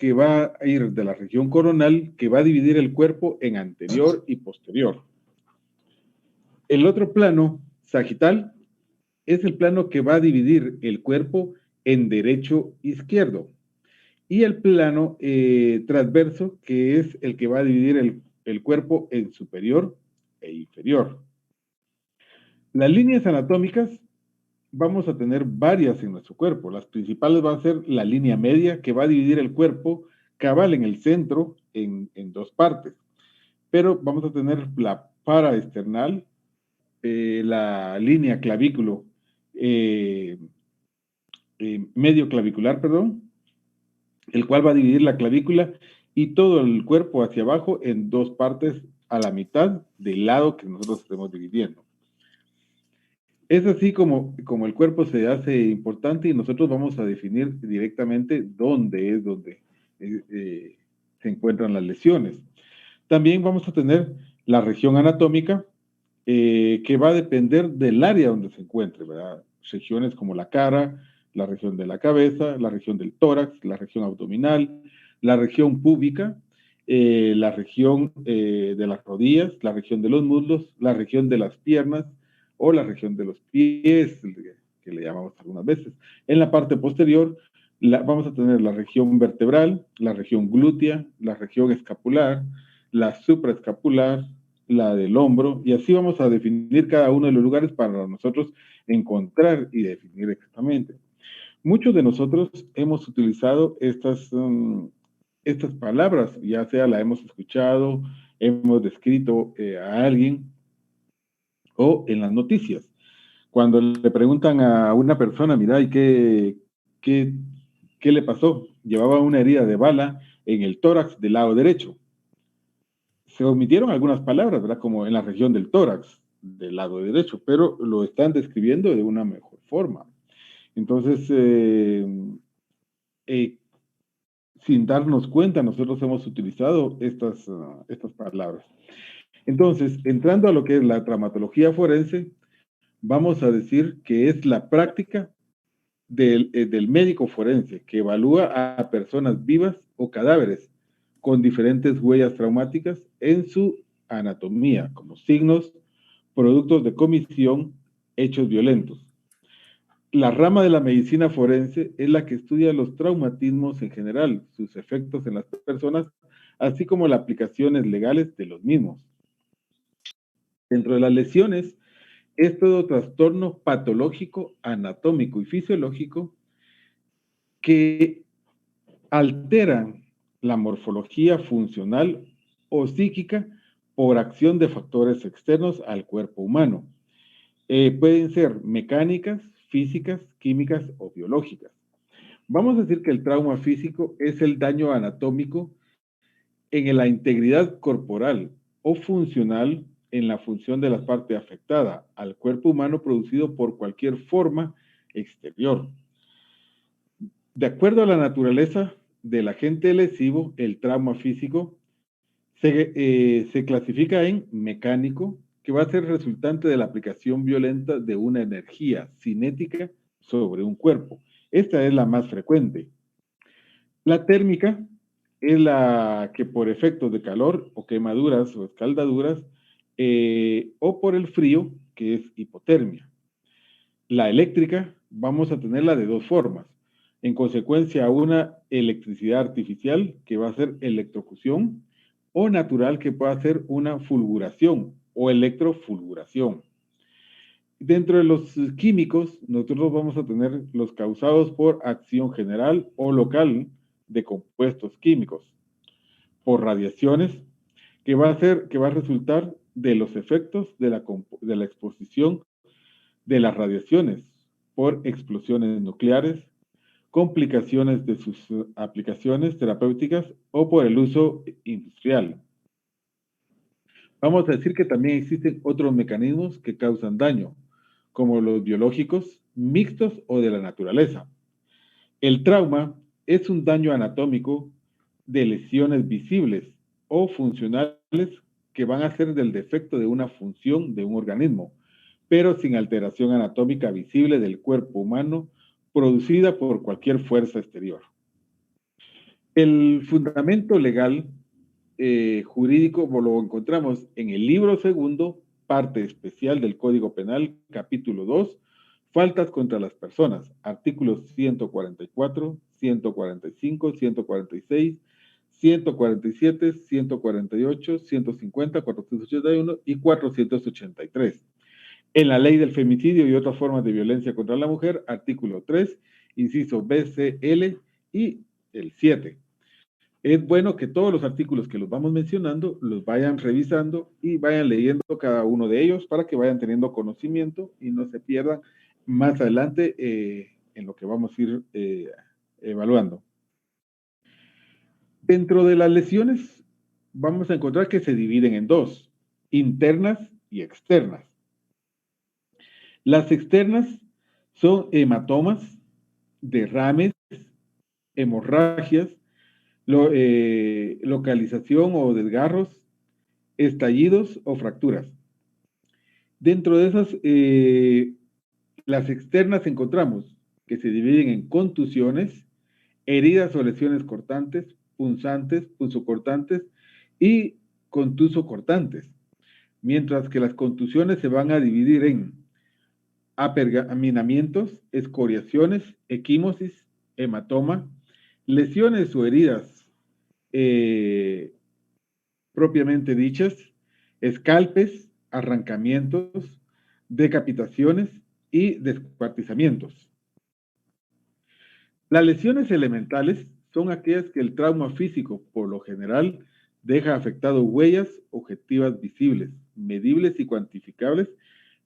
que va a ir de la región coronal, que va a dividir el cuerpo en anterior y posterior. El otro plano, sagital, es el plano que va a dividir el cuerpo en derecho-izquierdo. Y el plano transverso, que es el que va a dividir el cuerpo en superior e inferior. Las líneas anatómicas vamos a tener varias en nuestro cuerpo. Las principales van a ser la línea media, que va a dividir el cuerpo cabal en el centro en dos partes. Pero vamos a tener la paraesternal, la línea clavículo, medio clavicular, perdón, el cual va a dividir la clavícula y todo el cuerpo hacia abajo en dos partes a la mitad del lado que nosotros estemos dividiendo. Es así como el cuerpo se hace importante y nosotros vamos a definir directamente dónde es donde se encuentran las lesiones. También vamos a tener la región anatómica, que va a depender del área donde se encuentre, ¿verdad? Regiones como la cara, la región de la cabeza, la región del tórax, la región abdominal, la región púbica, la región de las rodillas, la región de los muslos, la región de las piernas o la región de los pies, que le llamamos algunas veces. En la parte posterior vamos a tener la región vertebral, la región glútea, la región escapular, la supraescapular, la del hombro, y así vamos a definir cada uno de los lugares para nosotros encontrar y definir exactamente. Muchos de nosotros hemos utilizado estas palabras, ya sea la hemos escuchado, hemos descrito a alguien o en las noticias. Cuando le preguntan a una persona, mira, ¿y qué le pasó? Llevaba una herida de bala en el tórax del lado derecho. Se omitieron algunas palabras, ¿verdad? Como en la región del tórax, del lado derecho, pero lo están describiendo de una mejor forma. Entonces, sin darnos cuenta, nosotros hemos utilizado estas palabras. Entonces, entrando a lo que es la traumatología forense, vamos a decir que es la práctica del médico forense que evalúa a personas vivas o cadáveres con diferentes huellas traumáticas en su anatomía, como signos, productos de comisión, hechos violentos. La rama de la medicina forense es la que estudia los traumatismos en general, sus efectos en las personas, así como las aplicaciones legales de los mismos. Dentro de las lesiones, es todo trastorno patológico, anatómico y fisiológico que alteran la morfología funcional o psíquica por acción de factores externos al cuerpo humano. Pueden ser mecánicas, físicas, químicas o biológicas. Vamos a decir que el trauma físico es el daño anatómico en la integridad corporal o funcional en la función de la parte afectada al cuerpo humano producido por cualquier forma exterior. De acuerdo a la naturaleza del agente lesivo, el trauma físico se clasifica en mecánico, que va a ser resultante de la aplicación violenta de una energía cinética sobre un cuerpo. Esta es la más frecuente. La térmica es la que por efectos de calor o quemaduras o escaldaduras o por el frío, que es hipotermia. La eléctrica vamos a tenerla de dos formas. En consecuencia, una electricidad artificial, que va a ser electrocución, o natural, que puede ser una fulguración o electrofulguración. Dentro de los químicos, nosotros vamos a tener los causados por acción general o local de compuestos químicos, por radiaciones, que va a resultar de los efectos de la exposición de las radiaciones, por explosiones nucleares, complicaciones de sus aplicaciones terapéuticas o por el uso industrial. Vamos a decir que también existen otros mecanismos que causan daño, como los biológicos, mixtos o de la naturaleza. El trauma es un daño anatómico de lesiones visibles o funcionales que van a ser del defecto de una función de un organismo, pero sin alteración anatómica visible del cuerpo humano producida por cualquier fuerza exterior. El fundamento legal jurídico lo encontramos en el libro segundo, parte especial del Código Penal, capítulo 2, faltas contra las personas, artículos 144, 145, 146, 147, 148, 150, 481 y 483. En la ley del femicidio y otras formas de violencia contra la mujer, artículo 3, inciso B, C, L y el 7. Es bueno que todos los artículos que los vamos mencionando los vayan revisando y vayan leyendo cada uno de ellos para que vayan teniendo conocimiento y no se pierdan más adelante en lo que vamos a ir evaluando. Dentro de las lesiones vamos a encontrar que se dividen en dos, internas y externas. Las externas son hematomas, derrames, hemorragias, localización o desgarros, estallidos o fracturas. Dentro de esas, las externas encontramos que se dividen en contusiones, heridas o lesiones cortantes, punzantes, punzocortantes y contusocortantes, mientras que las contusiones se van a dividir en apergaminamientos, escoriaciones, equimosis, hematoma, lesiones o heridas propiamente dichas, escalpes, arrancamientos, decapitaciones y descuartizamientos. Las lesiones elementales son aquellas que el trauma físico, por lo general, deja afectado huellas objetivas visibles, medibles y cuantificables,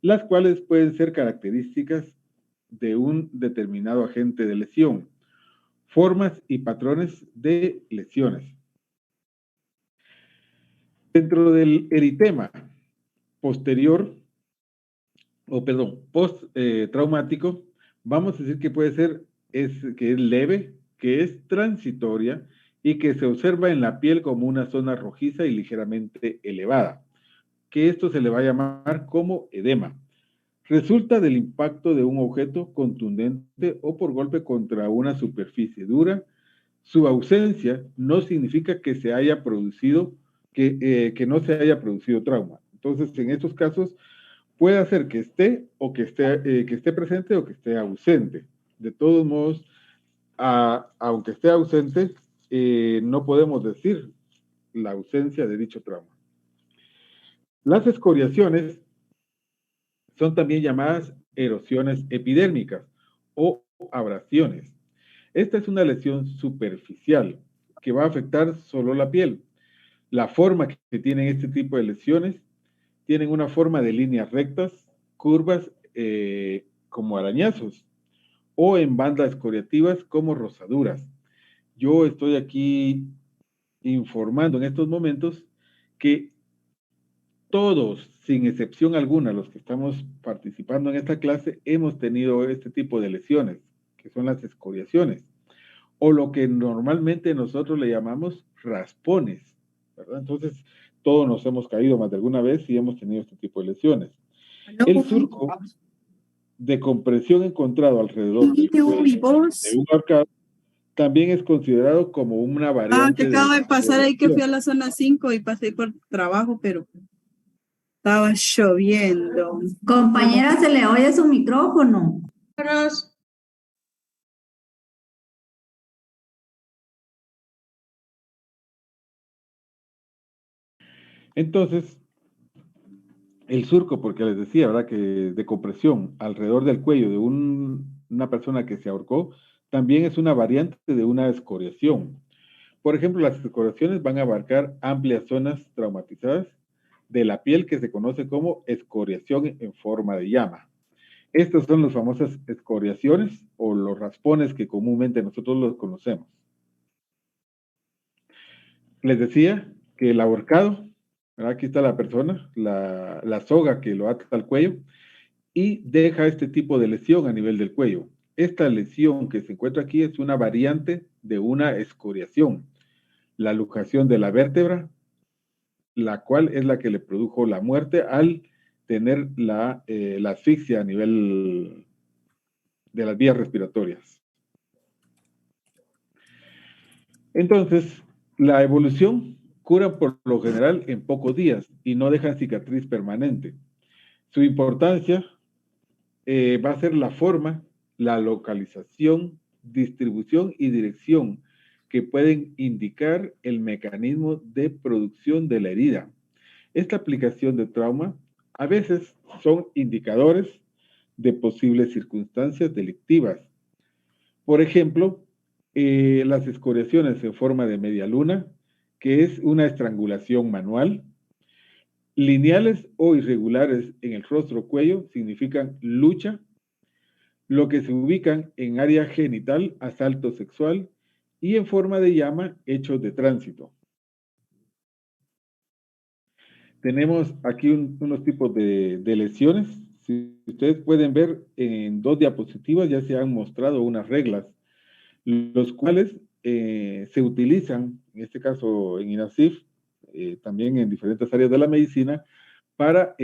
las cuales pueden ser características de un determinado agente de lesión, formas y patrones de lesiones. Dentro del eritema posterior, post-traumático, vamos a decir que puede ser que es leve, que es transitoria y que se observa en la piel como una zona rojiza y ligeramente elevada, que esto se le va a llamar como edema. Resulta del impacto de un objeto contundente o por golpe contra una superficie dura. Su ausencia no significa que se haya producido, que no se haya producido trauma. Entonces, en estos casos, puede hacer que esté o que esté presente o que esté ausente. De todos modos, aunque esté ausente, no podemos decir la ausencia de dicho trauma. Las escoriaciones son también llamadas erosiones epidérmicas o abrasiones. Esta es una lesión superficial que va a afectar solo la piel. La forma que tienen este tipo de lesiones tienen una forma de líneas rectas, curvas como arañazos o en bandas escoriativas como rosaduras. Yo estoy aquí informando en estos momentos que todos, sin excepción alguna, los que estamos participando en esta clase, hemos tenido este tipo de lesiones, que son las escoriaciones, o lo que normalmente nosotros le llamamos raspones, ¿verdad? Entonces, todos nos hemos caído más de alguna vez y hemos tenido este tipo de lesiones. El surco de compresión encontrado alrededor del cuello de un ahorcado también es considerado como una variante. Que acabo de pasar ahí que fui a la zona 5 y pasé por trabajo, pero estaba lloviendo. Compañera, ¿se le oye su micrófono? Entonces, el surco, porque les decía, ¿verdad? Que de compresión alrededor del cuello de una persona que se ahorcó, también es una variante de una escoriación. Por ejemplo, las escoriaciones van a abarcar amplias zonas traumatizadas de la piel que se conoce como escoriación en forma de llama. Estas son las famosas escoriaciones o los raspones que comúnmente nosotros los conocemos. Les decía que el ahorcado, ¿verdad? Aquí está la persona, la soga que lo ata al cuello y deja este tipo de lesión a nivel del cuello. Esta lesión que se encuentra aquí es una variante de una escoriación, la luxación de la vértebra, la cual es la que le produjo la muerte al tener la asfixia a nivel de las vías respiratorias. Entonces, la evolución cura por lo general en pocos días y no deja cicatriz permanente. Su importancia va a ser la forma, la localización, distribución y dirección que pueden indicar el mecanismo de producción de la herida. Esta aplicación de trauma a veces son indicadores de posibles circunstancias delictivas. Por ejemplo, las escoriaciones en forma de media luna, que es una estrangulación manual. Lineales o irregulares en el rostro o cuello significan lucha. Lo que se ubican en área genital, asalto sexual, y en forma de llama, hechos de tránsito. Tenemos aquí unos tipos de lesiones. Si ustedes pueden ver en 2 diapositivas ya se han mostrado unas reglas, los cuales se utilizan, en este caso en INASIF, también en diferentes áreas de la medicina, para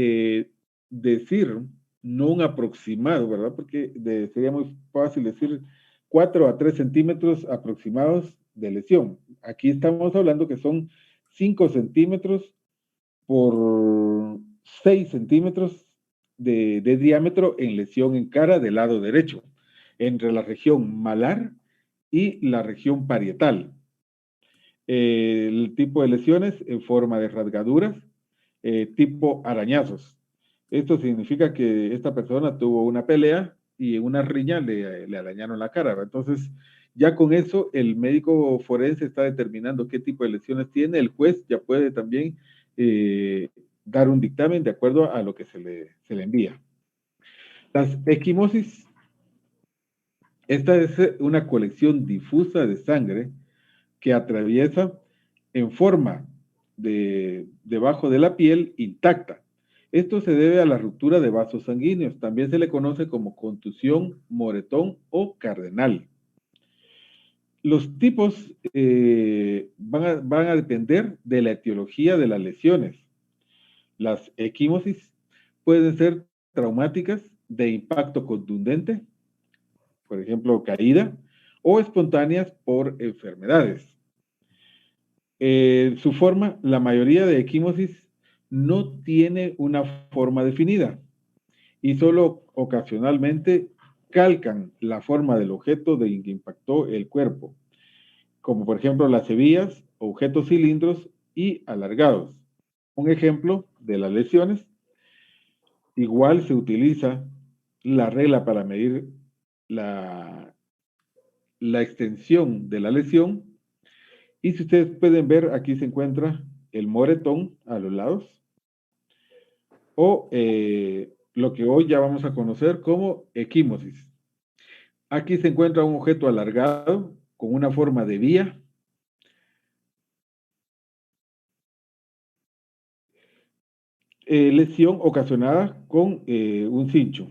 decir, no un aproximado, ¿verdad? Porque sería muy fácil decir 4 a 3 centímetros aproximados de lesión. Aquí estamos hablando que son 5 centímetros por 6 centímetros de diámetro en lesión en cara del lado derecho, entre la región malar y la región parietal. El tipo de lesiones en forma de rasgaduras, tipo arañazos. Esto significa que esta persona tuvo una pelea y en una riña le arañaron la cara. Entonces, ya con eso, el médico forense está determinando qué tipo de lesiones tiene. El juez ya puede también dar un dictamen de acuerdo a lo que se le envía. Las equimosis, esta es una colección difusa de sangre que atraviesa en forma debajo de la piel intacta. Esto se debe a la ruptura de vasos sanguíneos. También se le conoce como contusión, moretón o cardenal. Los tipos van a depender de la etiología de las lesiones. Las equimosis pueden ser traumáticas de impacto contundente, por ejemplo, caída, o espontáneas por enfermedades. Su forma, la mayoría de equimosis no tiene una forma definida y solo ocasionalmente calcan la forma del objeto de que impactó el cuerpo, como por ejemplo las hebillas, objetos cilindros y alargados. Un ejemplo de las lesiones, igual se utiliza la regla para medir la extensión de la lesión. Y si ustedes pueden ver, aquí se encuentra el moretón a los lados, o lo que hoy ya vamos a conocer como equimosis. Aquí se encuentra un objeto alargado con una forma de vía. Lesión ocasionada con un cincho.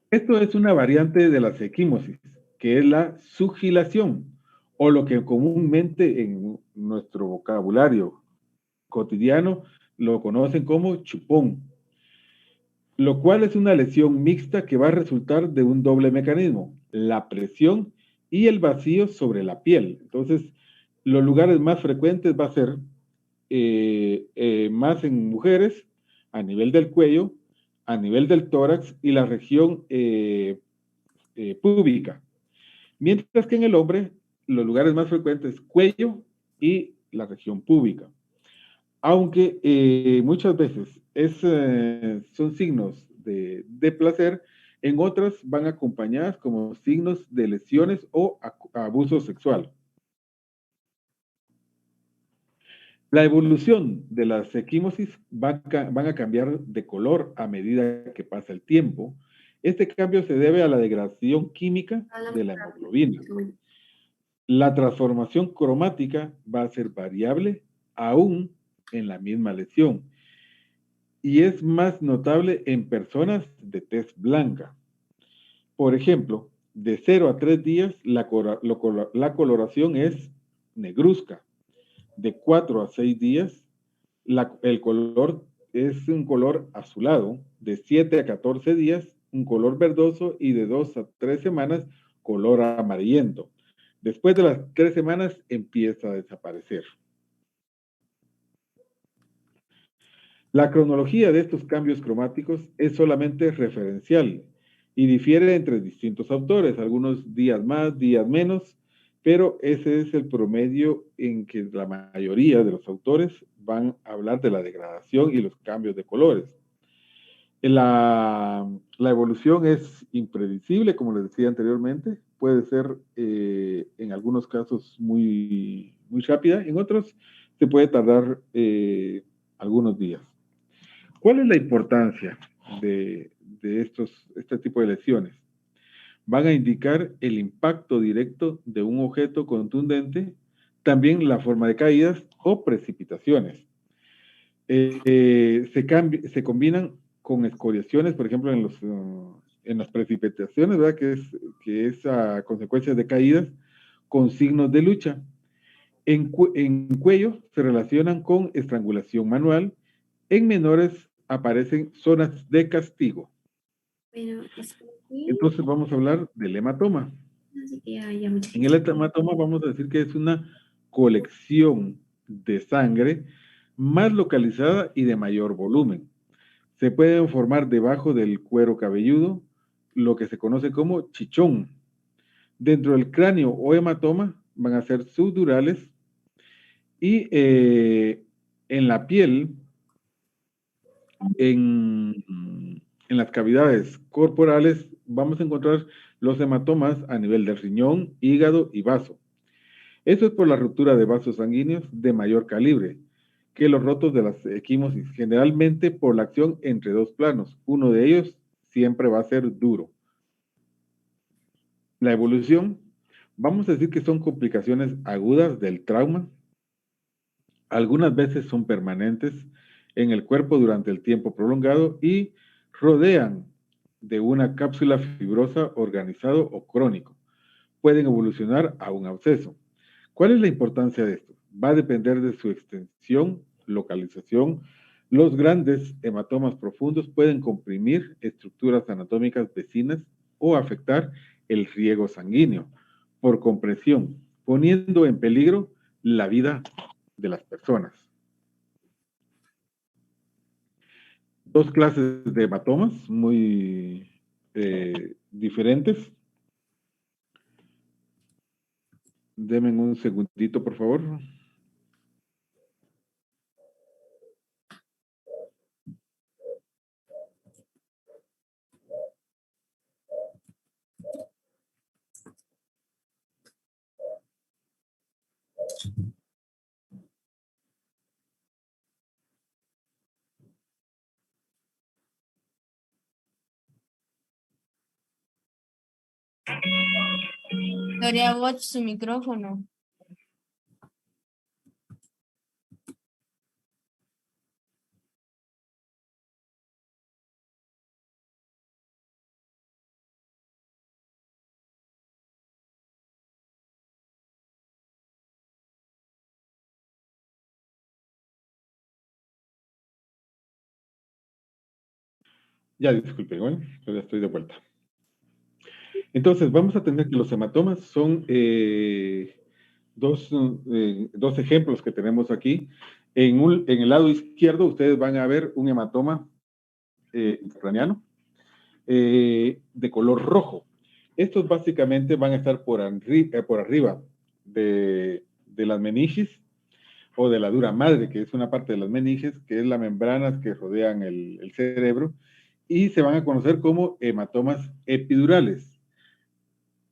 Esto es una variante de las equimosis, que es la sugilación, o lo que comúnmente en nuestro vocabulario cotidiano lo conocen como chupón, lo cual es una lesión mixta que va a resultar de un doble mecanismo, la presión y el vacío sobre la piel. Entonces, los lugares más frecuentes va a ser más en mujeres, a nivel del cuello, a nivel del tórax y la región púbica. Mientras que en el hombre, los lugares más frecuentes, cuello y la región púbica. Aunque muchas veces son signos de placer, en otras van acompañadas como signos de lesiones o abuso sexual. La evolución de las equimosis van a cambiar de color a medida que pasa el tiempo. Este cambio se debe a la degradación química de la hemoglobina. La transformación cromática va a ser variable aún en la misma lesión y es más notable en personas de tez blanca. Por ejemplo, de 0 a 3 días la coloración es negruzca. De 4 a 6 días el color es un color azulado. De 7 a 14 días un color verdoso y de 2 a 3 semanas color amarillento. Después de las 3 semanas empieza a desaparecer. La cronología de estos cambios cromáticos es solamente referencial y difiere entre distintos autores, algunos días más, días menos, pero ese es el promedio en que la mayoría de los autores van a hablar de la degradación y los cambios de colores. La evolución es impredecible, como les decía anteriormente, puede ser en algunos casos muy, muy rápida, en otros se puede tardar algunos días. ¿Cuál es la importancia de este tipo de lesiones? Van a indicar el impacto directo de un objeto contundente, también la forma de caídas o precipitaciones. Se combinan con escoriaciones, por ejemplo, en las precipitaciones, ¿verdad? Que es a consecuencia de caídas con signos de lucha. En cuello se relacionan con estrangulación manual. En menores aparecen zonas de castigo. Bueno, Entonces vamos a hablar del hematoma. así que ya mucha En el hematoma vamos a decir que es una colección de sangre más localizada y de mayor volumen. Se pueden formar debajo del cuero cabelludo, lo que se conoce como chichón. Dentro del cráneo o hematoma van a ser subdurales y en la piel, en las cavidades corporales, vamos a encontrar los hematomas a nivel del riñón, hígado y vaso. Eso es por la ruptura de vasos sanguíneos de mayor calibre que los rotos de las equimosis, generalmente por la acción entre dos planos. Uno de ellos siempre va a ser duro. La evolución, vamos a decir que son complicaciones agudas del trauma. Algunas veces son permanentes en el cuerpo durante el tiempo prolongado y rodean de una cápsula fibrosa organizado o crónico. Pueden evolucionar a un absceso. ¿Cuál es la importancia de esto? Va a depender de su extensión, localización. Los grandes hematomas profundos pueden comprimir estructuras anatómicas vecinas o afectar el riego sanguíneo por compresión, poniendo en peligro la vida de las personas. Dos clases de hematomas muy diferentes. Denme un segundito, por favor. Gloria, watch su micrófono. Ya, disculpe, bueno, ya estoy de vuelta. Entonces, vamos a tener que los hematomas son dos ejemplos que tenemos aquí. En el lado izquierdo, ustedes van a ver un hematoma intracraneano de color rojo. Estos básicamente van a estar por arriba de las meninges o de la dura madre, que es una parte de las meninges, que es las membranas que rodean el cerebro, y se van a conocer como hematomas epidurales.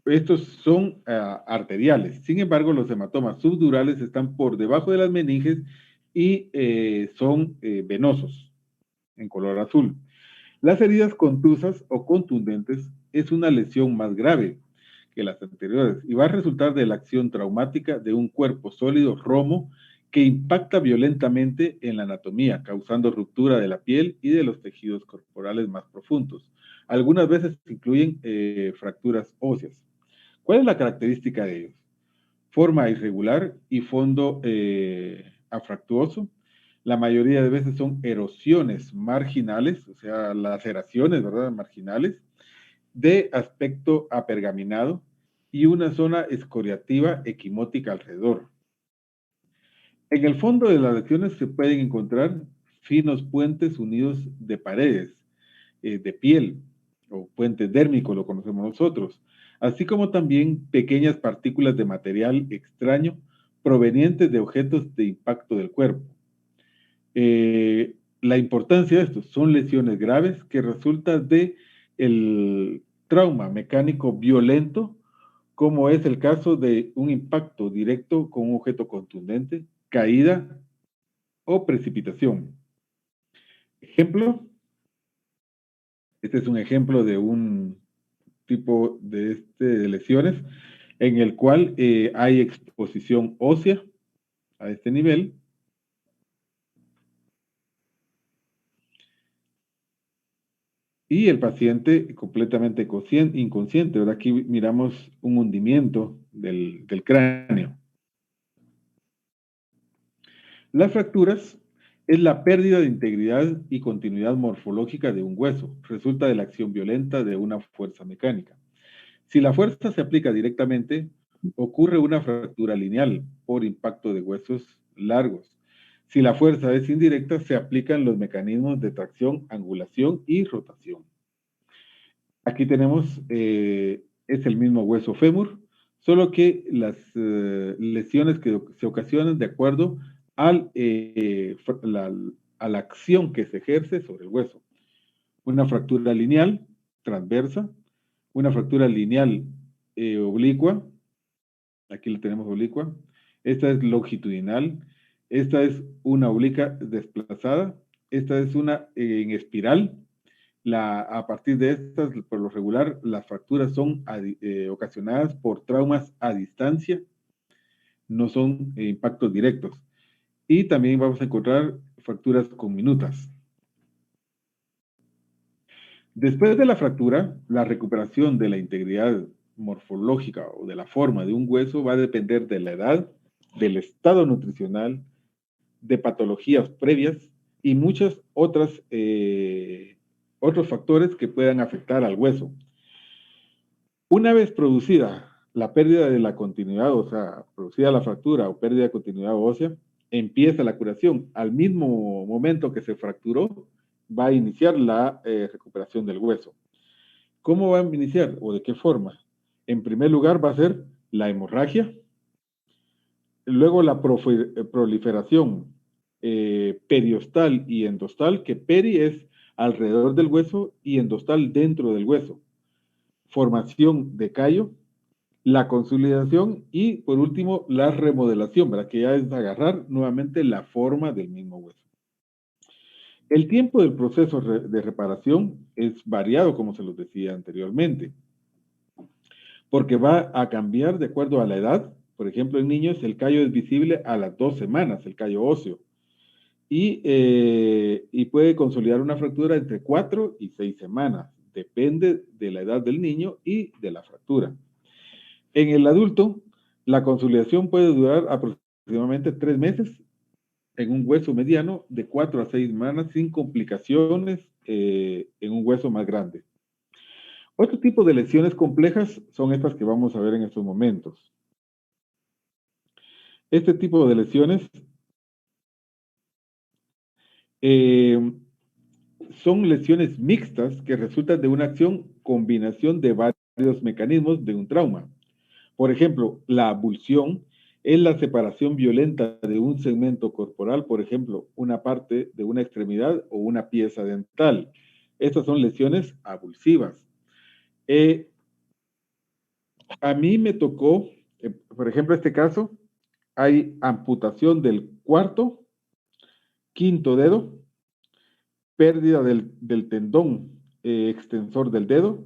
Estos son arteriales. Sin embargo, los hematomas subdurales están por debajo de las meninges y son venosos, en color azul. Las heridas contusas o contundentes es una lesión más grave que las anteriores y va a resultar de la acción traumática de un cuerpo sólido romo que impacta violentamente en la anatomía, causando ruptura de la piel y de los tejidos corporales más profundos. Algunas veces incluyen fracturas óseas. ¿Cuál es la característica de ellos? Forma irregular y fondo afractuoso. La mayoría de veces son erosiones marginales, o sea, laceraciones, ¿verdad? Marginales, de aspecto apergaminado y una zona escoriativa equimótica alrededor. En el fondo de las lesiones se pueden encontrar finos puentes unidos de paredes, de piel, o puente dérmico, lo conocemos nosotros, así como también pequeñas partículas de material extraño provenientes de objetos de impacto del cuerpo. La importancia de esto son lesiones graves que resultan de el trauma mecánico violento, como es el caso de un impacto directo con un objeto contundente, caída o precipitación. Ejemplo, este es un ejemplo de un tipo de lesiones en el cual hay exposición ósea a este nivel. Y el paciente completamente inconsciente, ¿verdad? Aquí miramos un hundimiento del cráneo. Las fracturas es la pérdida de integridad y continuidad morfológica de un hueso. Resulta de la acción violenta de una fuerza mecánica. Si la fuerza se aplica directamente, ocurre una fractura lineal por impacto de huesos largos. Si la fuerza es indirecta, se aplican los mecanismos de tracción, angulación y rotación. Aquí tenemos, es el mismo hueso fémur, solo que las lesiones que se ocasionan de acuerdo a la acción que se ejerce sobre el hueso. Una fractura lineal, transversa, una fractura lineal oblicua, aquí la tenemos oblicua, esta es longitudinal, esta es una obliqua desplazada, esta es una en espiral. A partir de estas, por lo regular, las fracturas son ocasionadas por traumas a distancia, no son impactos directos. Y también vamos a encontrar fracturas conminutas. Después de la fractura, la recuperación de la integridad morfológica o de la forma de un hueso va a depender de la edad, del estado nutricional, de patologías previas y muchas otras otros factores que puedan afectar al hueso. Una vez producida la pérdida de la continuidad, o sea, producida la fractura o pérdida de continuidad ósea, empieza la curación. Al mismo momento que se fracturó, va a iniciar la recuperación del hueso. ¿Cómo va a iniciar o de qué forma? En primer lugar va a ser la hemorragia, luego la proliferación periostal y endostal, que peri es alrededor del hueso y endostal dentro del hueso. Formación de callo, la consolidación y, por último, la remodelación, ¿verdad? Que ya es agarrar nuevamente la forma del mismo hueso. El tiempo del proceso de reparación es variado, como se los decía anteriormente, porque va a cambiar de acuerdo a la edad. Por ejemplo, en niños el callo es visible a las 2 semanas, el callo óseo, y puede consolidar una fractura entre 4 y 6 semanas. Depende de la edad del niño y de la fractura. En el adulto, la consolidación puede durar aproximadamente 3 meses en un hueso mediano, de 4 a 6 semanas sin complicaciones en un hueso más grande. Otro tipo de lesiones complejas son estas que vamos a ver en estos momentos. Este tipo de lesiones son lesiones mixtas que resultan de una combinación de varios mecanismos de un trauma. Por ejemplo, la abulsión es la separación violenta de un segmento corporal, por ejemplo, una parte de una extremidad o una pieza dental. Estas son lesiones abulsivas. A mí me tocó, por ejemplo, este caso, hay amputación del cuarto, quinto dedo, pérdida del tendón extensor del dedo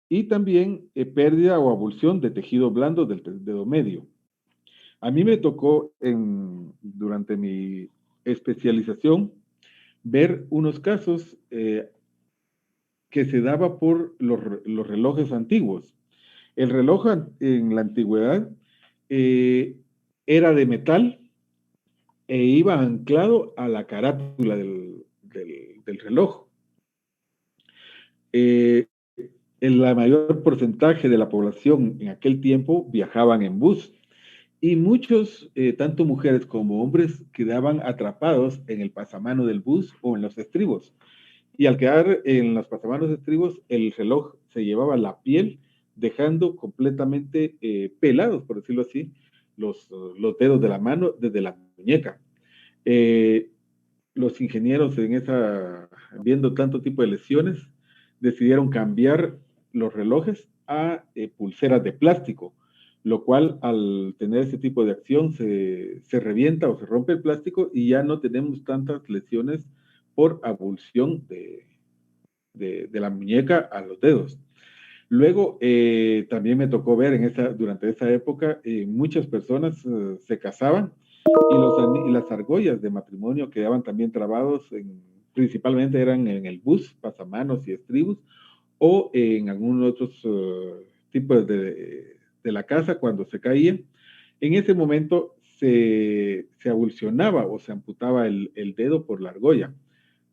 y también pérdida o abulsión de tejido blando del dedo medio. A mí me tocó durante mi especialización ver unos casos que se daba por los relojes antiguos. El reloj en la antigüedad era de metal e iba anclado a la carátula del reloj. el mayor porcentaje de la población en aquel tiempo viajaban en bus y muchos, tanto mujeres como hombres, quedaban atrapados en el pasamano del bus o en los estribos. Y al quedar en los pasamanos estribos, el reloj se llevaba la piel, dejando completamente pelados, por decirlo así, los dedos de la mano desde la muñeca. Eh, los ingenieros viendo tanto tipo de lesiones, decidieron cambiar los relojes a pulseras de plástico, lo cual al tener ese tipo de acción se revienta o se rompe el plástico y ya no tenemos tantas lesiones por abulsión de la muñeca a los dedos. Luego, también me tocó ver durante esa época, muchas personas se casaban y las argollas de matrimonio quedaban también trabados, principalmente eran en el bus, pasamanos y estribos, o en algunos otros tipos de la casa cuando se caía. En ese momento se abulsionaba o se amputaba el dedo por la argolla.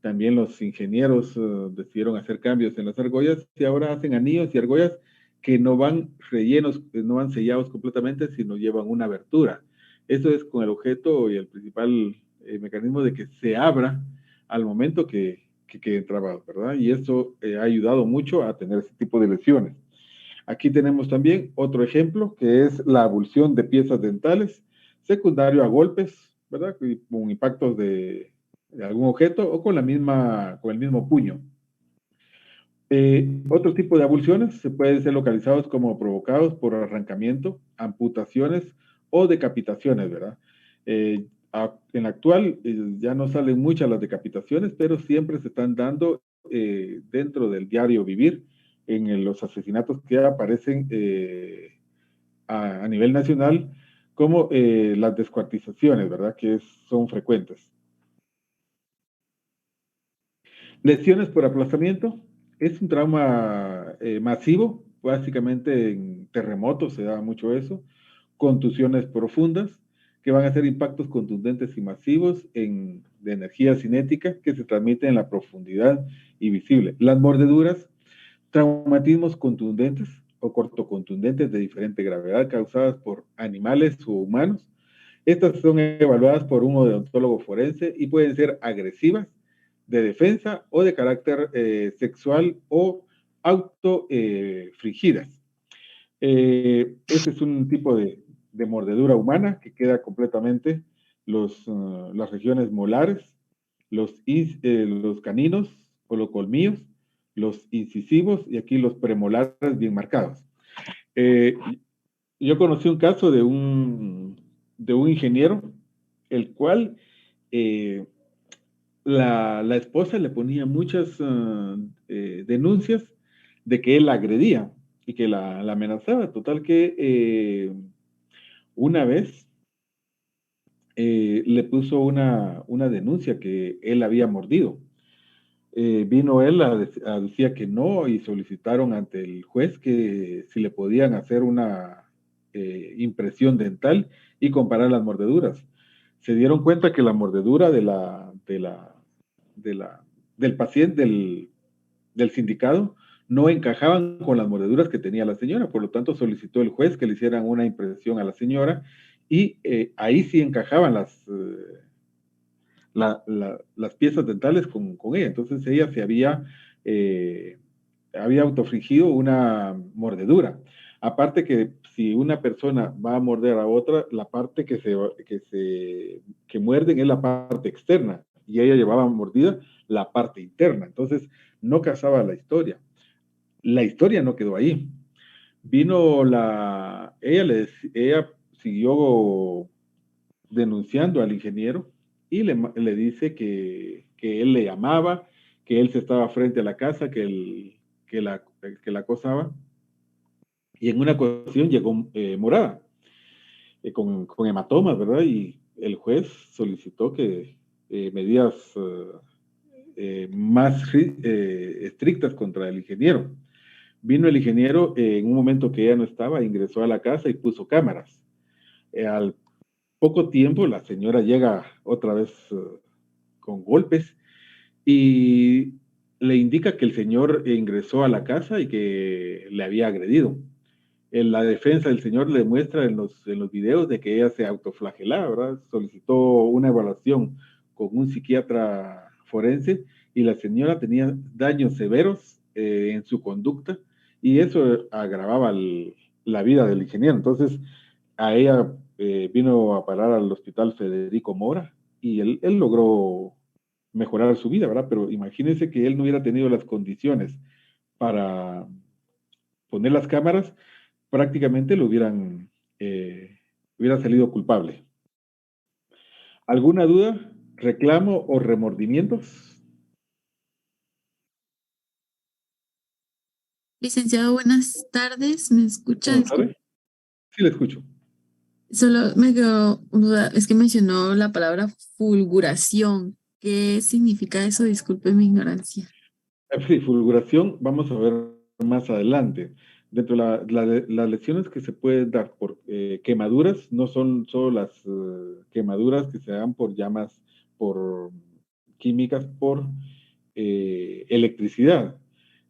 También los ingenieros decidieron hacer cambios en las argollas y ahora hacen anillos y argollas que no van rellenos, no van sellados completamente, sino llevan una abertura. Eso es con el objeto y el principal mecanismo de que se abra al momento que quede trabado, ¿verdad? Y eso ha ayudado mucho a tener ese tipo de lesiones. Aquí tenemos también otro ejemplo, que es la abulsión de piezas dentales, secundario a golpes, ¿verdad? Con impactos de algún objeto o con el mismo puño. Otro tipo de abulsiones se pueden ser localizados como provocados por arrancamiento, amputaciones o decapitaciones, ¿verdad? En la actual ya no salen muchas las decapitaciones, pero siempre se están dando dentro del diario vivir en los asesinatos que aparecen a nivel nacional, como las descuartizaciones, ¿verdad? Que son frecuentes. Lesiones por aplastamiento es un trauma masivo, básicamente en terremotos se da mucho eso, contusiones profundas, que van a ser impactos contundentes y masivos de energía cinética que se transmiten en la profundidad y visible. Las mordeduras, traumatismos contundentes o cortocontundentes de diferente gravedad causadas por animales o humanos. Estas son evaluadas por un odontólogo forense y pueden ser agresivas, de defensa o de carácter sexual o autofringidas. Este es un tipo de mordedura humana que queda completamente las regiones molares, los caninos o los colmillos, los incisivos y aquí los premolares bien marcados. Yo conocí un caso de un ingeniero, el cual la esposa le ponía muchas denuncias de que él la agredía y que la amenazaba. Total que una vez le puso una denuncia que él había mordido. Vino él a decir que no y solicitaron ante el juez que si le podían hacer una impresión dental y comparar las mordeduras. Se dieron cuenta que la mordedura del paciente, del sindicado, no encajaban con las mordeduras que tenía la señora, por lo tanto solicitó el juez que le hicieran una impresión a la señora y ahí sí encajaban las piezas dentales con ella. Entonces ella había autofringido una mordedura. Aparte que si una persona va a morder a otra, la parte que muerden es la parte externa y ella llevaba mordida la parte interna. Entonces no casaba la historia. La historia no quedó ahí. Ella siguió denunciando al ingeniero y le dice que él le llamaba, que él se estaba frente a la casa, que la acosaba. Y en una ocasión llegó morada, con hematomas, ¿verdad? Y el juez solicitó que medidas más estrictas contra el ingeniero. Vino el ingeniero en un momento que ella no estaba, ingresó a la casa y puso cámaras. Al poco tiempo la señora llega otra vez con golpes y le indica que el señor ingresó a la casa y que le había agredido. En la defensa del señor le muestra en los videos de que ella se autoflagelaba, ¿verdad? Solicitó una evaluación con un psiquiatra forense y la señora tenía daños severos en su conducta y eso agravaba la vida del ingeniero. Entonces, a ella vino a parar al hospital Federico Mora y él logró mejorar su vida, ¿verdad? Pero imagínense que él no hubiera tenido las condiciones para poner las cámaras, prácticamente lo hubiera salido culpable. ¿Alguna duda, reclamo o remordimientos? Licenciado, buenas tardes. ¿Me escucha? Buenas tardes. Sí, le escucho. Solo me quedó duda, es que mencionó la palabra fulguración. ¿Qué significa eso? Disculpe mi ignorancia. Sí, fulguración, vamos a ver más adelante. Dentro de las lesiones que se pueden dar por quemaduras, no son solo las quemaduras que se dan por llamas, por químicas, por electricidad,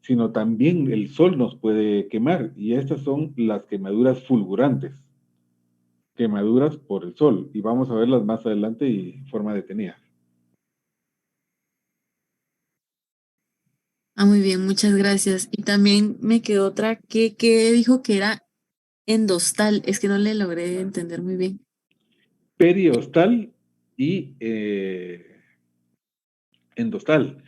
sino también el sol nos puede quemar, y estas son las quemaduras fulgurantes, quemaduras por el sol, y vamos a verlas más adelante y forma detenida. Muy bien, muchas gracias. Y también me quedó otra que dijo que era endostal. Es que no le logré entender muy bien. Periostal y endostal.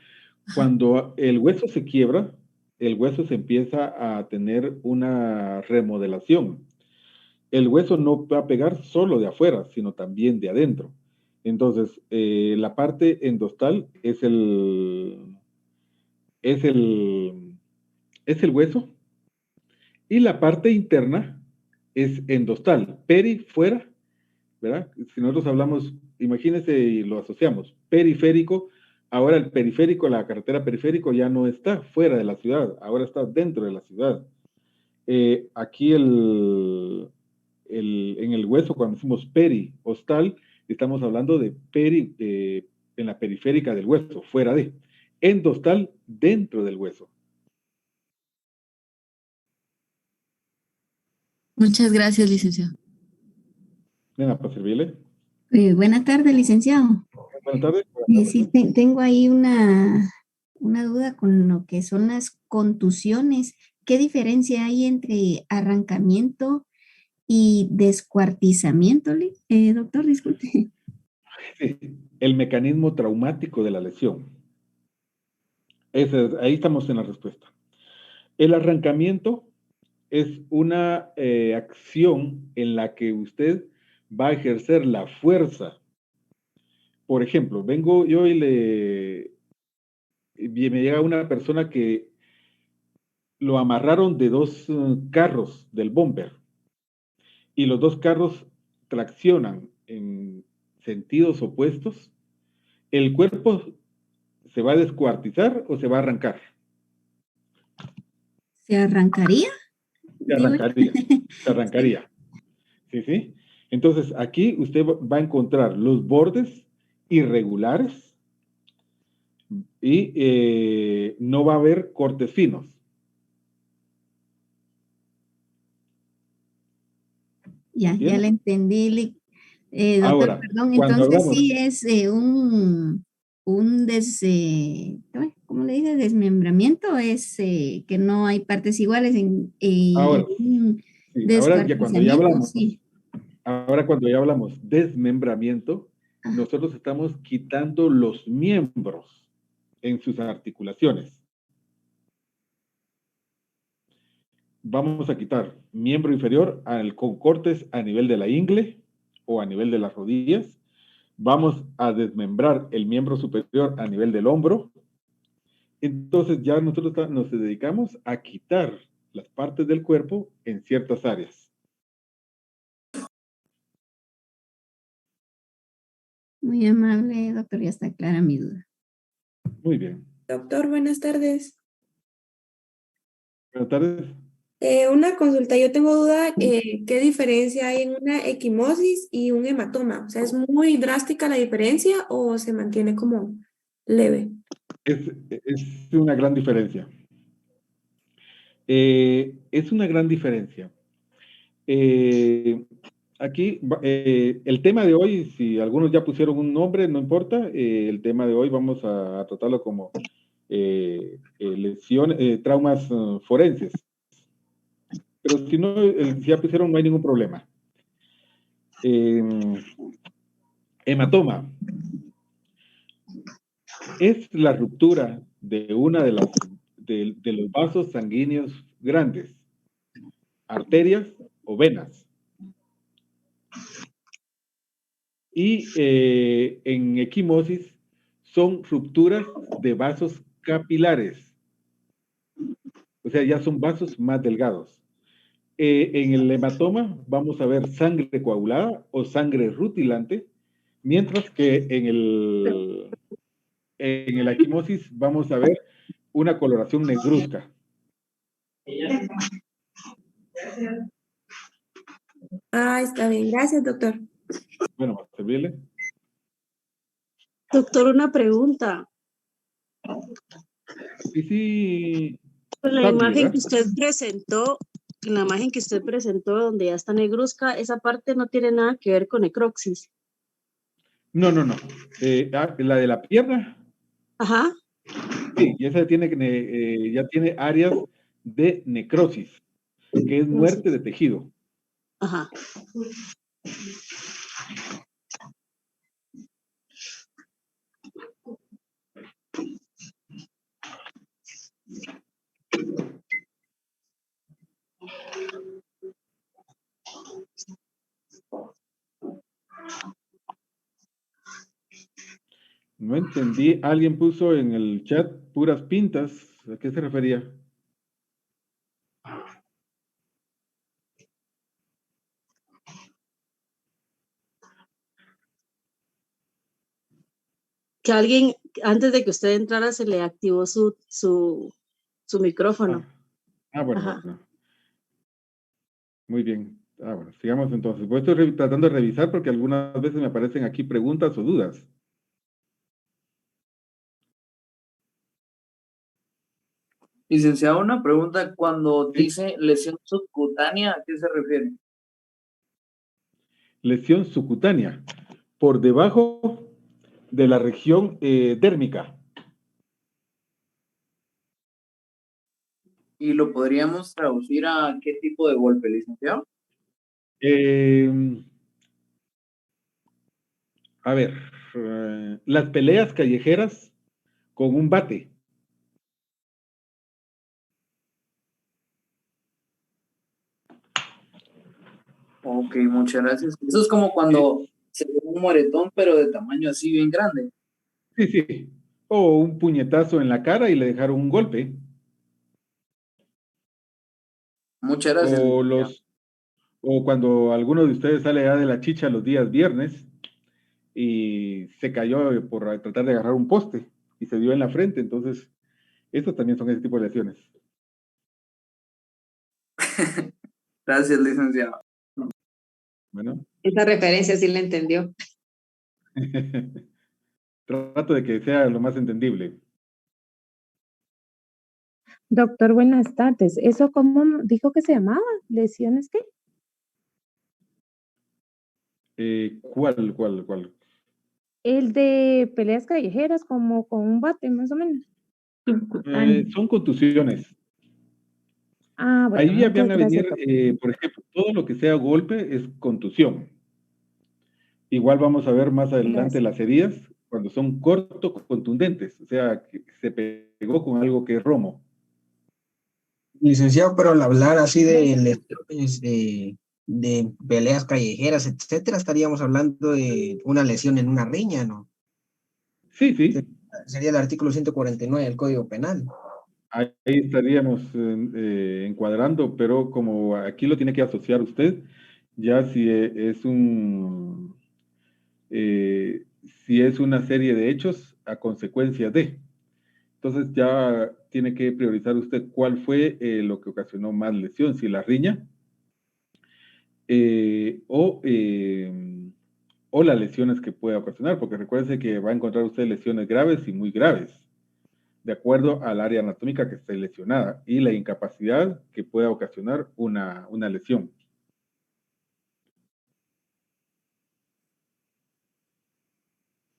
Cuando el hueso se quiebra, el hueso se empieza a tener una remodelación. El hueso no va a pegar solo de afuera, sino también de adentro. Entonces, la parte endostal es el hueso y la parte interna es endostal. Peri, fuera, ¿verdad? Si nosotros hablamos, imagínense y lo asociamos, periférico, ahora el periférico, la carretera periférico ya no está fuera de la ciudad, ahora está dentro de la ciudad. Aquí en el hueso, cuando decimos periostal, estamos hablando de en la periférica del hueso, fuera de. Endostal, dentro del hueso. Muchas gracias, licenciado. Nena, para servirle. Buenas tardes, licenciado. Buenas tardes. Sí, tengo ahí una duda con lo que son las contusiones. ¿Qué diferencia hay entre arrancamiento y descuartizamiento, doctor? Disculpe. Sí, el mecanismo traumático de la lesión. Ahí estamos en la respuesta. El arrancamiento es una acción en la que usted va a ejercer la fuerza. Por ejemplo, vengo yo y me llega una persona que lo amarraron de dos carros del bumper y los dos carros traccionan en sentidos opuestos. ¿El cuerpo se va a descuartizar o se va a arrancar? ¿Se arrancaría? Se arrancaría, se arrancaría. ¿Sí, sí? Entonces, aquí usted va a encontrar los bordes irregulares y no va a haber cortes finos. Ya le entendí. Doctor, Ahora, perdón, cuando entonces hablamos, sí es ¿cómo le dice? Desmembramiento, es que no hay partes iguales ahora, un sí, ahora ya cuando ya descuartizamiento, hablamos, sí. ahora cuando ya hablamos desmembramiento, Ajá. nosotros estamos quitando los miembros en sus articulaciones. Vamos a quitar miembro inferior con cortes a nivel de la ingle o a nivel de las rodillas. Vamos a desmembrar el miembro superior a nivel del hombro. Entonces ya nosotros nos dedicamos a quitar las partes del cuerpo en ciertas áreas. Muy amable, doctor, ya está clara mi duda. Muy bien. Doctor, buenas tardes. Buenas tardes. Una consulta, yo tengo duda, ¿qué diferencia hay en una equimosis y un hematoma? O sea, ¿es muy drástica la diferencia o se mantiene como leve? Es una gran diferencia. Es una gran diferencia. Aquí, el tema de hoy, si algunos ya pusieron un nombre, no importa, el tema de hoy vamos a tratarlo como traumas forenses. Pero si no, si ya pusieron, no hay ningún problema. Hematoma es la ruptura de una de los vasos sanguíneos grandes, arterias o venas. Y en equimosis son rupturas de vasos capilares. O sea, ya son vasos más delgados. En el hematoma vamos a ver sangre coagulada o sangre rutilante, mientras que en la equimosis vamos a ver una coloración negruzca. Ah, está bien. Gracias, doctor. Bueno, ¿va a servirle? Doctor, una pregunta. Sí, En la Sandy, imagen ¿verdad? que usted presentó, donde ya está negruzca, esa parte no tiene nada que ver con necropsis. No. La de la pierna, Ajá. sí, y esa ya tiene áreas de necrosis, que es muerte de tejido. Ajá. No entendí, alguien puso en el chat puras pintas, ¿a qué se refería? Que alguien, antes de que usted entrara, se le activó su micrófono. Bueno, Ajá. bueno. Muy bien. Bueno, sigamos entonces. Pues estoy tratando de revisar porque algunas veces me aparecen aquí preguntas o dudas. Licenciado, una pregunta. Cuando dice lesión subcutánea, ¿a qué se refiere? Lesión subcutánea, por debajo de la región dérmica. ¿Y lo podríamos traducir a qué tipo de golpe, licenciado? A ver, las peleas callejeras con un bate. Ok, muchas gracias. Eso es como cuando se ve un moretón, pero de tamaño así bien grande. Sí. O un puñetazo en la cara y le dejaron un golpe. Muchas gracias, licenciado. O cuando alguno de ustedes sale ya de la chicha los días viernes y se cayó por tratar de agarrar un poste y se dio en la frente. Entonces, estos también son ese tipo de lesiones. Gracias, licenciado. Bueno. Esa referencia sí la entendió. Trato de que sea lo más entendible. Doctor, buenas tardes. ¿Eso cómo dijo que se llamaba? ¿Lesiones qué? ¿Cuál? El de peleas callejeras, como con un bate, más o menos. Son contusiones. Ah, bueno, Ahí ya muchas van a gracias, venir, doctor. por ejemplo, todo lo que sea golpe es contusión. Igual vamos a ver más adelante Gracias. las heridas cuando son corto contundentes, o sea, que se pegó con algo que es romo. Licenciado, pero al hablar así de lesiones, de peleas callejeras, etcétera, estaríamos hablando de una lesión en una riña, ¿no? Sí. Sería el artículo 149 del Código Penal. Ahí estaríamos encuadrando, pero como aquí lo tiene que asociar usted, ya si es si es una serie de hechos a consecuencia de. Entonces ya tiene que priorizar usted cuál fue lo que ocasionó más lesión, si la riña o las lesiones que pueda ocasionar, porque recuerde que va a encontrar usted lesiones graves y muy graves. de acuerdo al área anatómica que esté lesionada y la incapacidad que pueda ocasionar una lesión.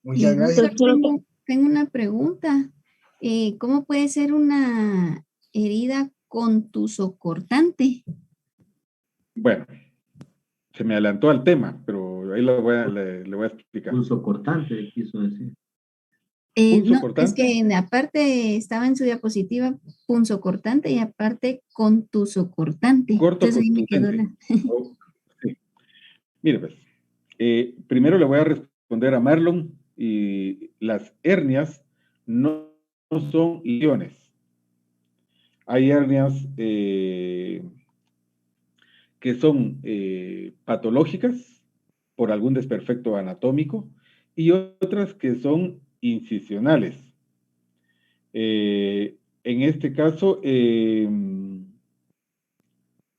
Muchas gracias. Doctor, tengo una pregunta. ¿Cómo puede ser una herida contusocortante? Bueno, se me adelantó al tema, pero ahí le voy a explicar. Pulso cortante, quiso decir. Punzo No, cortante. es que aparte estaba en su diapositiva punzocortante y aparte contusocortante. Corto Entonces ahí me quedó contundente. la... Oh, sí. Mire, pues, primero le voy a responder a Marlon, y las hernias no son lesiones. Hay hernias que son patológicas por algún desperfecto anatómico y otras que son incisionales. En este caso,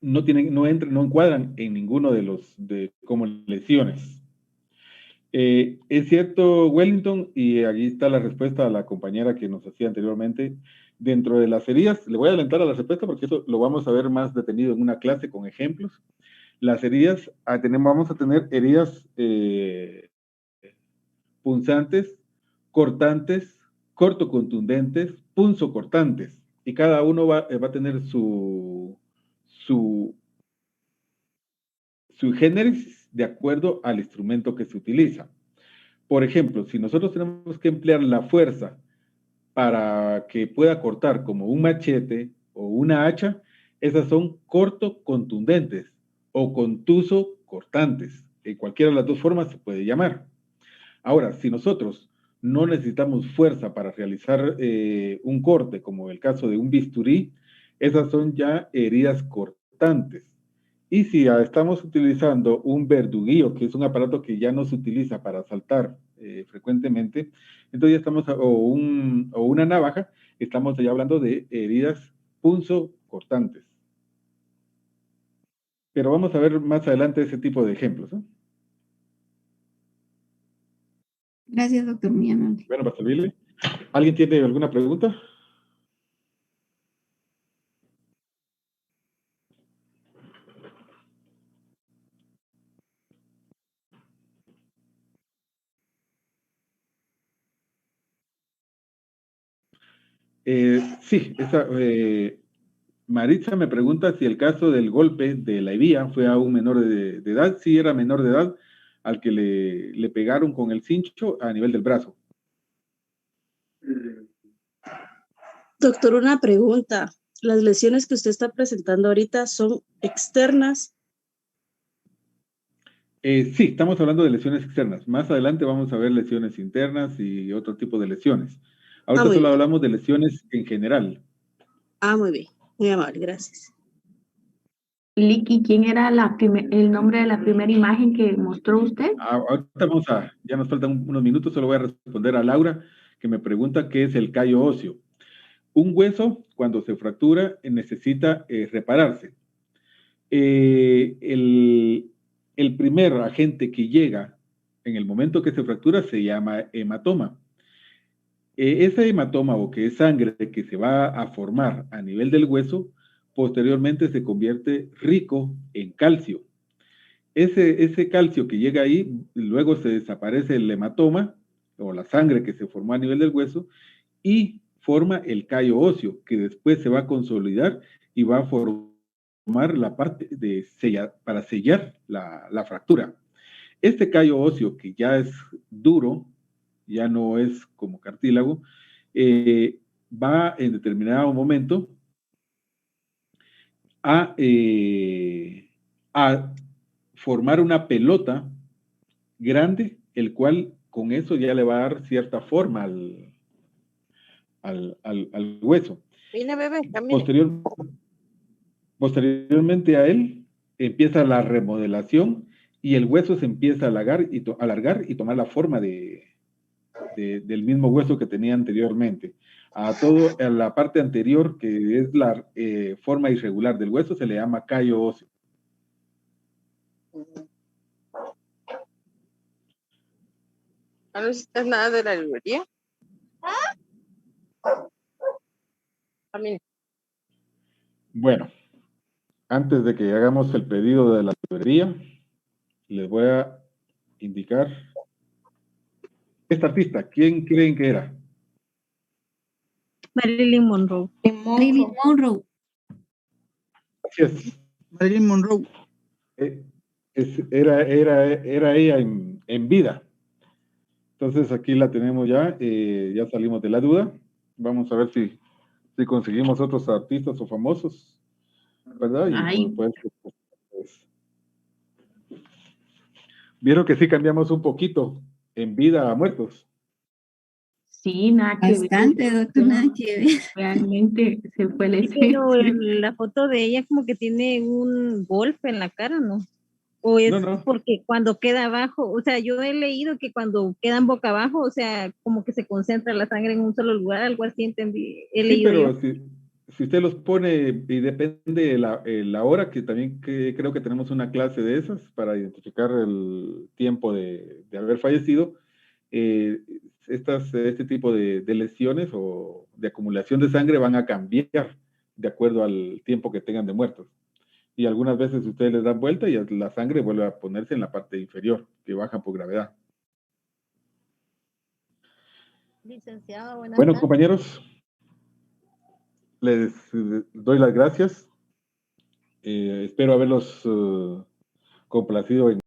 no encuadran en ninguno de los como lesiones. Es cierto, Wellington, y aquí está la respuesta a la compañera que nos hacía anteriormente. Dentro de las heridas, le voy a adelantar a la respuesta porque eso lo vamos a ver más detenido en una clase con ejemplos. Las heridas, vamos a tener heridas punzantes, cortantes, cortocontundentes, punzocortantes, y cada uno va a tener su génesis de acuerdo al instrumento que se utiliza. Por ejemplo, si nosotros tenemos que emplear la fuerza para que pueda cortar como un machete o una hacha, esas son cortocontundentes o contuso cortantes. En cualquiera de las dos formas se puede llamar. Ahora, si nosotros no necesitamos fuerza para realizar un corte, como el caso de un bisturí, esas son ya heridas cortantes. Y si estamos utilizando un verduguillo, que es un aparato que ya no se utiliza para asaltar frecuentemente, entonces ya estamos, o una navaja, estamos ya hablando de heridas punzocortantes. Pero vamos a ver más adelante ese tipo de ejemplos, ¿no? Gracias, doctor, muy amable. Bueno, para servirle. ¿Alguien tiene alguna pregunta? Sí, Maritza me pregunta si el caso del golpe de la hebilla fue a un menor de edad. Sí, era menor de edad al que le pegaron con el cincho a nivel del brazo. Doctor, una pregunta. ¿Las lesiones que usted está presentando ahorita son externas? Sí, estamos hablando de lesiones externas. Más adelante vamos a ver lesiones internas y otro tipo de lesiones. Ahorita muy solo bien. hablamos de lesiones en general. Muy bien. Muy amable, gracias. Licky, ¿quién era el nombre de la primera imagen que mostró usted? Ahorita ya nos faltan unos minutos, solo voy a responder a Laura, que me pregunta qué es el callo óseo. Un hueso, cuando se fractura, necesita repararse. El primer agente que llega en el momento que se fractura se llama hematoma. Ese hematoma, o que es sangre que se va a formar a nivel del hueso, posteriormente se convierte rico en calcio. Ese calcio que llega ahí, luego se desaparece el hematoma, o la sangre que se formó a nivel del hueso, y forma el callo óseo, que después se va a consolidar y va a formar la parte para sellar la fractura. Este callo óseo, que ya es duro, ya no es como cartílago, va en determinado momento a formar una pelota grande, el cual con eso ya le va a dar cierta forma al hueso. Vine, bebé, camine. Posteriormente a él empieza la remodelación y el hueso se empieza a alargar y tomar la forma del mismo hueso que tenía anteriormente. A la parte anterior, que es la forma irregular del hueso, se le llama callo óseo. ¿No necesitas nada de la librería? Bueno, antes de que hagamos el pedido de la librería, les voy a indicar esta artista. ¿Quién creen que era? Marilyn Monroe. Marilyn Monroe. Así es. Marilyn Monroe. Era ella en vida. Entonces aquí la tenemos ya. Ya salimos de la duda. Vamos a ver si conseguimos otros artistas o famosos, ¿verdad? Y Ay. pues, vieron que sí cambiamos un poquito en vida a muertos. Sí, nada que ver. Bastante, doctor, nada que ver. Realmente se fue la Sí, pero esencia. la foto de ella como que tiene un golpe en la cara, ¿no? O es No. porque cuando queda abajo, o sea, yo he leído que cuando quedan boca abajo, o sea, como que se concentra la sangre en un solo lugar, algo así entendí, he Sí, leído pero yo. si usted los pone, y depende de la hora, que también creo que tenemos una clase de esas para identificar el tiempo de haber fallecido, este tipo de lesiones o de acumulación de sangre van a cambiar de acuerdo al tiempo que tengan de muertos. Y algunas veces ustedes les dan vuelta y la sangre vuelve a ponerse en la parte inferior, que baja por gravedad. Licenciado, buenas Bueno, tardes. compañeros, les doy las gracias. Espero haberlos complacido en